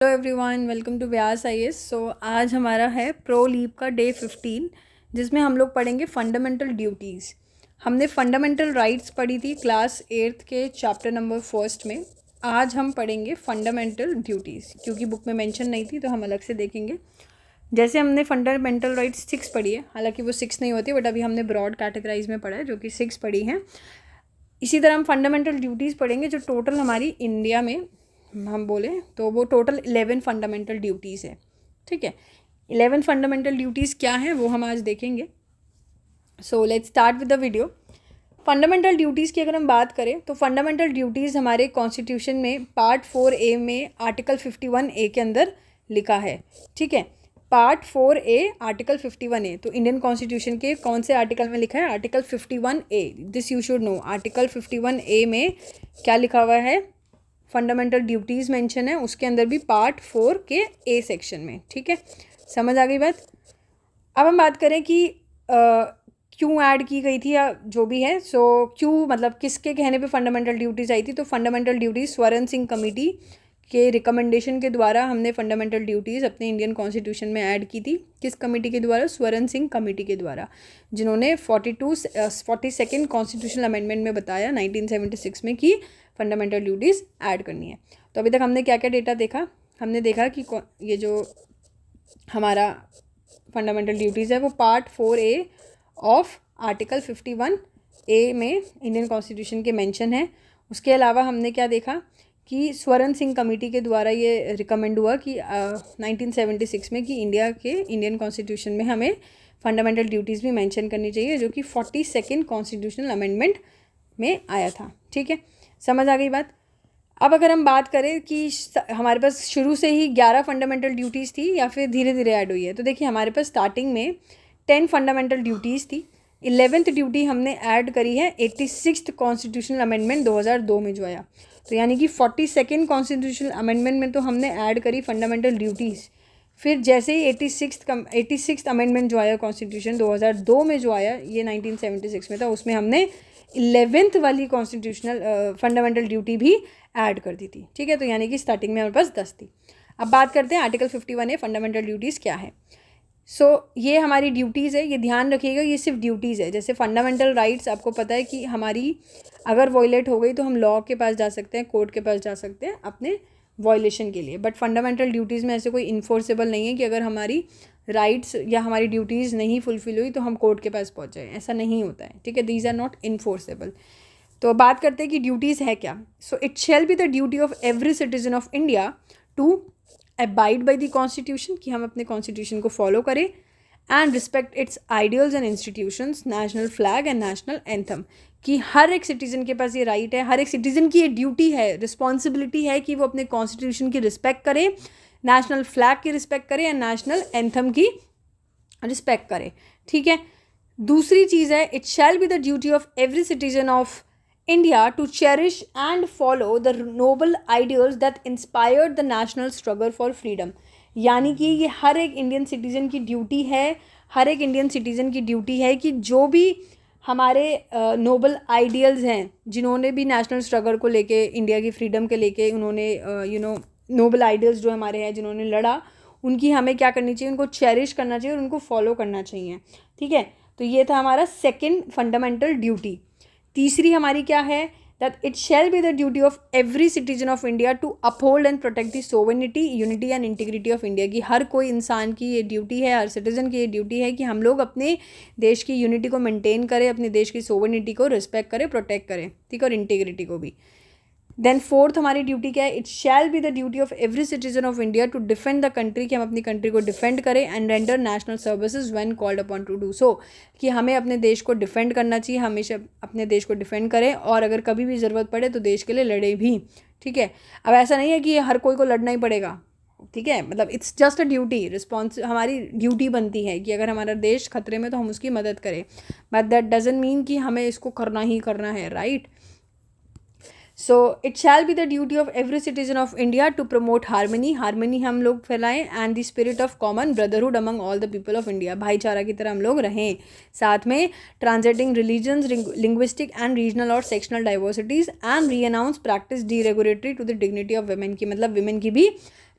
Hello everyone, welcome to Vyas IAS. So आज हमारा है प्रो लीप का डे 15, जिसमें हम लोग पढ़ेंगे फंडामेंटल ड्यूटीज़। हमने फंडामेंटल राइट्स पढ़ी थी क्लास 8th के चैप्टर नंबर 1 में। आज हम पढ़ेंगे फंडामेंटल ड्यूटीज़, क्योंकि बुक में मेंशन नहीं थी तो हम अलग से देखेंगे। जैसे हमने फंडामेंटल राइट्स 6 पढ़ी है, हालांकि वो 6 नहीं होती, बट अभी हमने ब्रॉड कैटेगराइज में पढ़ा है जो कि 6 पढ़ी हैं। इसी तरह हम फंडामेंटल ड्यूटीज़ पढ़ेंगे जो टोटल हमारी इंडिया में हम बोले तो वो टोटल 11 फंडामेंटल ड्यूटीज़ है। ठीक है, 11 फंडामेंटल ड्यूटीज़ क्या हैं वो हम आज देखेंगे। So let's start with the video. Fundamental duties की अगर हम बात करें तो फंडामेंटल ड्यूटीज़ हमारे कॉन्स्टिट्यूशन में पार्ट 4A में आर्टिकल 51A के अंदर लिखा है। ठीक है, पार्ट 4A आर्टिकल 51A। तो इंडियन कॉन्स्टिट्यूशन के कौन से आर्टिकल में लिखा है? Article 51A। This you should know. Article 51A में क्या लिखा हुआ है? फंडामेंटल ड्यूटीज़ मेंशन है, उसके अंदर भी पार्ट 4 के A सेक्शन में। ठीक है, समझ आ गई बात। अब हम बात करें कि क्यों ऐड की गई थी या जो भी है। सो क्यों मतलब किसके कहने पे फंडामेंटल ड्यूटीज़ आई थी? तो फंडामेंटल ड्यूटीज़ स्वर्ण सिंह कमेटी के रिकमेंडेशन के द्वारा हमने फंडामेंटल ड्यूटीज़ अपने इंडियन कॉन्स्टिट्यूशन में ऐड की थी। किस कमेटी के द्वारा? स्वर्ण सिंह कमेटी के द्वारा, जिन्होंने 42nd कॉन्स्टिट्यूशनल अमेंडमेंट में बताया 1976 में कि फंडामेंटल ड्यूटीज़ ऐड करनी है। तो अभी तक हमने क्या क्या डेटा देखा? हमने देखा कि ये जो हमारा फंडामेंटल ड्यूटीज़ है वो part 4A of article 51A में इंडियन कॉन्स्टिट्यूशन के मेंशन है। उसके अलावा हमने क्या देखा कि स्वर्ण सिंह कमेटी के द्वारा ये रिकमेंड हुआ कि 1976 में कि इंडियन कॉन्स्टिट्यूशन में हमें फंडामेंटल ड्यूटीज़ भी मेंशन करनी चाहिए, जो कि 42nd कॉन्स्टिट्यूशनल अमेंडमेंट में आया था। ठीक है, समझ आ गई बात। अब अगर हम बात करें कि हमारे पास शुरू से ही 11 फंडामेंटल ड्यूटीज़ थी या फिर धीरे धीरे ऐड हुई है, तो देखिए हमारे पास स्टार्टिंग में 10 फंडामेंटल ड्यूटीज़ थी। 11th ड्यूटी हमने ऐड करी है 86th कॉन्स्टिट्यूशनल अमेंडमेंट 2002 में जो आया। तो यानी कि 42nd कॉन्स्टिट्यूशनल अमेंडमेंट में तो हमने ऐड करी फंडामेंटल ड्यूटीज़। फिर जैसे ही 86th अमेंडमेंट जो आया कॉन्स्टिट्यूशन 2002 में जो आया, ये 1976 में था, उसमें हमने 11th वाली कॉन्स्टिट्यूशनल फंडामेंटल ड्यूटी भी ऐड कर दी थी। ठीक है, तो यानी कि स्टार्टिंग में हमारे पास 10 थी। अब बात करते हैं आर्टिकल 51A फंडामेंटल ड्यूटीज़ क्या है। ये हमारी ड्यूटीज़ है, ये ध्यान रखिएगा, ये सिर्फ ड्यूटीज़ है। जैसे फंडामेंटल राइट्स आपको पता है कि हमारी अगर वॉयलेट हो गई तो हम लॉ के पास जा सकते हैं, कोर्ट के पास जा सकते हैं अपने वॉयलेशन के लिए। बट फंडामेंटल ड्यूटीज़ में ऐसे कोई इन्फोर्सेबल नहीं है कि अगर हमारी राइट्स या हमारी ड्यूटीज़ नहीं फुलफिल हुई तो हम कोर्ट के पास पहुँच जाए, ऐसा नहीं होता है। ठीक है, दीज आर नॉट इन्फोर्सेबल। तो बात करते हैं कि ड्यूटीज़ है क्या। So it shall be the duty of every citizen of India to abide by the constitution, कि हम अपने कॉन्स्टिट्यूशन को फॉलो करें, and respect its ideals and institutions, national flag and national anthem. कि हर एक सिटीज़न के पास ये राइट है, हर एक सिटीज़न की ये ड्यूटी है, रिस्पॉन्सिबिलिटी है कि वो अपने कॉन्स्टिट्यूशन की रिस्पेक्ट करे, नेशनल फ्लैग की रिस्पेक्ट करे एंड नेशनल एंथम की रिस्पेक्ट करे। ठीक है, दूसरी चीज़ है it shall be the duty of every citizen of India to cherish and follow the noble ideals that inspired the national struggle for freedom। यानी कि ये हर एक इंडियन सिटीज़न की ड्यूटी है, हर एक इंडियन सिटीज़न की ड्यूटी है कि जो भी हमारे नोबल आइडियल्स हैं, जिन्होंने भी नेशनल स्ट्रगल को लेके, इंडिया की फ्रीडम के लेके उन्होंने नोबल आइडियल्स जो हमारे हैं जिन्होंने लड़ा, उनकी हमें क्या करनी चाहिए? उनको चेरिश करना चाहिए और उनको फॉलो करना चाहिए। ठीक है, तो ये था हमारा सेकेंड फंडामेंटल ड्यूटी। तीसरी हमारी क्या है? That it shall be the duty of every citizen of India to uphold and protect the sovereignty, unity and integrity of India. की हर कोई इंसान की ये ड्यूटी है, हर सिटीजन की ये ड्यूटी है कि हम लोग अपने देश की यूनिटी को मेंटेन करें, अपने देश की सोवरेनिटी को रिस्पेक्ट करें, प्रोटेक्ट करें। ठीक है, और इंटीग्रिटी को भी। देन फोर्थ हमारी ड्यूटी क्या है? It shall be the duty of every citizen of India to defend the country, कि हम अपनी कंट्री को डिफेंड करें, and render national services when called upon to do so, कि हमें अपने देश को डिफेंड करना चाहिए, हमेशा अपने देश को डिफेंड करें और अगर कभी भी ज़रूरत पड़े तो देश के लिए लड़े भी। ठीक है, अब ऐसा नहीं है कि हर कोई को लड़ना ही पड़ेगा। ठीक है, मतलब it's just a duty, response, हमारी ड्यूटी बनती है कि अगर हमारा देश खतरे में तो हम उसकी मदद करें, बट दैट डजंट मीन कि हमें इसको करना ही करना है। Right. So it shall be the duty of every citizen of India to promote harmony, harmony हम लोग फैलाएं, and the spirit of common brotherhood among all the people of India, भाईचारा की तरह हम लोग रहें, साथ में transcending religions, linguistic and regional और sectional diversities, and renounce practice derogatory to the dignity of women की, मतलब विमेन की भी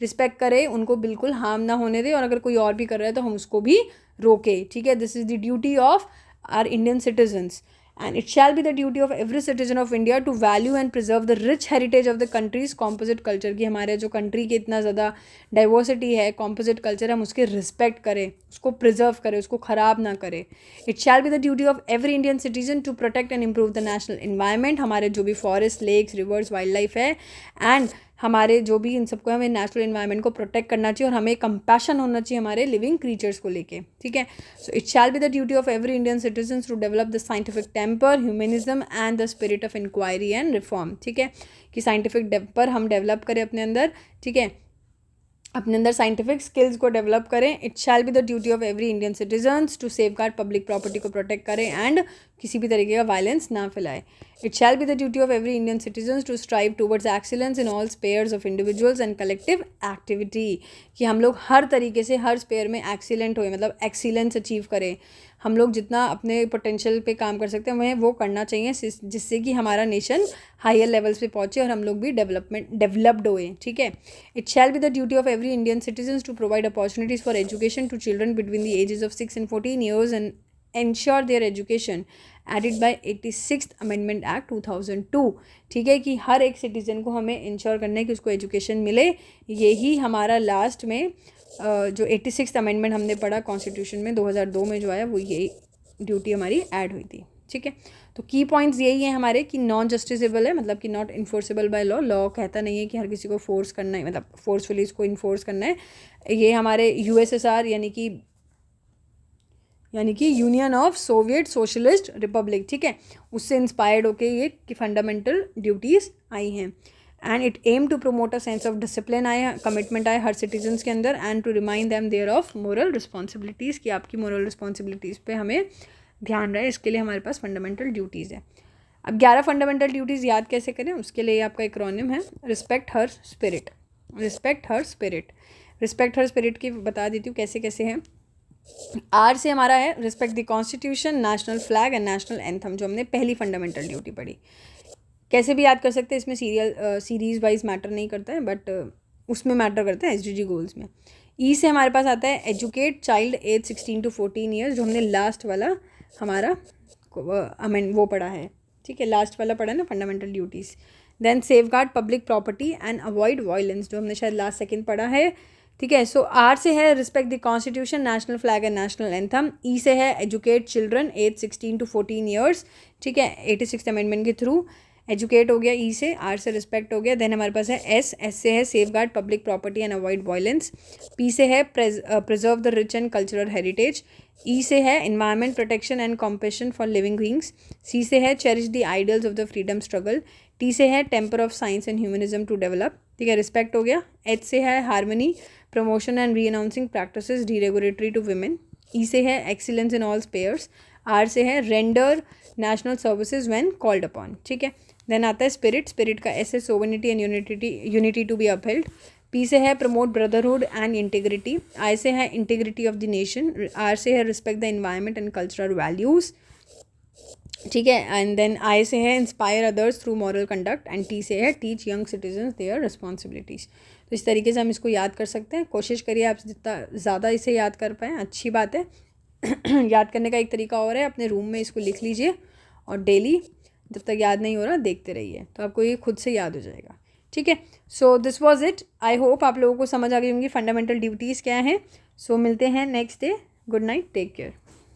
रिस्पेक्ट करें, उनको बिल्कुल हार्म ना होने दें, और अगर कोई और भी कर रहा है तो हम उसको भी रोकें, ठीक है। This is the duty of our Indian citizens, and it shall be the duty of every citizen of India to value and preserve the rich heritage of the country's composite culture, कि हमारे जो country के इतना ज़्यादा diversity है, composite culture, हम उसके respect करें, उसको प्रिजर्व करें, उसको ख़राब ना करें। It shall be the duty of every Indian citizen to protect and improve the national environment, हमारे जो भी forest, lakes, rivers, wildlife है, एंड हमारे जो भी इन सबको हमें नेचुरल इन्वायरमेंट को प्रोटेक्ट करना चाहिए, और हमें कंपैशन होना चाहिए हमारे लिविंग क्रीचर्स को लेके, ठीक है। So it shall be the duty of every Indian citizen to develop the scientific temper, humanism and the spirit of inquiry and reform, ठीक है, कि साइंटिफिक टेम्पर हम डेवलप करें अपने अंदर, ठीक है, अपने अंदर साइंटिफिक स्किल्स को डेवलप करें। It shall be the duty of every Indian citizens to safeguard public property को प्रोटेक्ट करें एंड किसी भी तरीके का वायलेंस ना फैलाए। It shall be the duty of every Indian citizens to strive towards excellence in all spheres of individuals and collective activity, कि हम लोग हर तरीके से हर स्पेयर में एक्सीलेंट होए, मतलब एक्सीलेंस अचीव करें, हम लोग जितना अपने पोटेंशियल पे काम कर सकते हैं हमें वो करना चाहिए, जिससे कि हमारा नेशन हायर लेवल्स पे पहुँचे और हम लोग भी डेवलप्ड होए, ठीक है। It shall be the duty of every Indian citizens to provide opportunities for education to children between the ages of 6 and 14 years and ensure their education added by 86th amendment act 2002, ठीक है, कि हर एक citizen को हमें ensure करना है कि उसको एजुकेशन मिले। यही हमारा लास्ट में जो 86th अमेंडमेंट हमने पढ़ा कॉन्स्टिट्यूशन में 2002 में जो आया, वो यही ड्यूटी हमारी ऐड हुई थी, ठीक है। तो की पॉइंट्स यही हैं हमारे कि नॉन जस्टिसेबल है, मतलब कि not enforceable by law, law कहता नहीं है कि हर किसी को फोर्स करना है, मतलब फोर्सफुली इसको इन्फोर्स करना है। ये हमारे यूएसएसआर यानी कि union of Soviet socialist Republic, ठीक है, उससे इंस्पायर्ड होके ये कि फंडामेंटल ड्यूटीज़ आई हैं। And it aim to promote a sense of discipline आए, कमिटमेंट आए हर सिटीजन्स के अंदर, and to remind them their of moral responsibilities, कि आपकी मोरल रिस्पॉन्सिबिलिटीज़ पे हमें ध्यान रहे, इसके लिए हमारे पास फंडामेंटल ड्यूटीज़ है। अब 11 फंडामेंटल ड्यूटीज़ याद कैसे करें, उसके लिए आपका एक्रोनिम है respect her spirit. Respect her spirit, respect her spirit की बता देती हूँ कैसे कैसे हैं। आर से हमारा है respect the constitution, national flag and national anthem, जो हमने पहली फंडामेंटल ड्यूटी पढ़ी। कैसे भी याद कर सकते हैं, इसमें सीरीज वाइज मैटर नहीं करता है, बट उसमें मैटर करता है एसडीजी गोल्स में। ई से हमारे पास आता है educate child as 16 to 14 years, जो हमने लास्ट वाला हमारा वो पढ़ा है, ठीक है, लास्ट वाला पढ़ा है ना fundamental duties. Then safeguard public property and avoid violence, जो हमने शायद लास्ट सेकेंड पढ़ा है, ठीक है। सो आर से है respect the constitution, national flag and national anthem. E से है educate children age 16 to 14 years, ठीक है, 86th अमेंडमेंट के थ्रू एजुकेट हो गया ई से। आर से रिस्पेक्ट हो गया। देन हमारे पास है एस से है safeguard public property and avoid violence. P से है preserve the rich and cultural heritage. E से है environment protection and compassion for living beings. C से है cherish the ideals of the freedom struggle. T से है temper of science and humanism to develop, ठीक है, रिस्पेक्ट हो गया। एच से है harmony, promotion and renouncing practices derogatory to women. E से है excellence in all spheres. R से है render national services when called upon, ठीक है। देन आता है स्पिरिट, स्पिरिट का एस है sovereignty and unity to be upheld. P से है promote brotherhood and integrity. I से है integrity of the nation. R से है respect the environment and cultural values, ठीक है। एंड देन आई से है inspire others through moral conduct. And T से है teach young citizens their responsibilities. तो इस तरीके से हम इसको याद कर सकते हैं। कोशिश करिए आप जितना ज़्यादा इसे याद कर पाएँ, अच्छी बात है। याद करने का एक तरीका और है, अपने रूम में इसको लिख लीजिए और डेली जब तक याद नहीं हो रहा देखते रहिए, तो आपको ये खुद से याद हो जाएगा, ठीक है। So this was it. I hope आप लोगों को समझ आ गई होंगी फंडामेंटल ड्यूटीज़ क्या हैं। सो मिलते हैं next day. Good night, take care.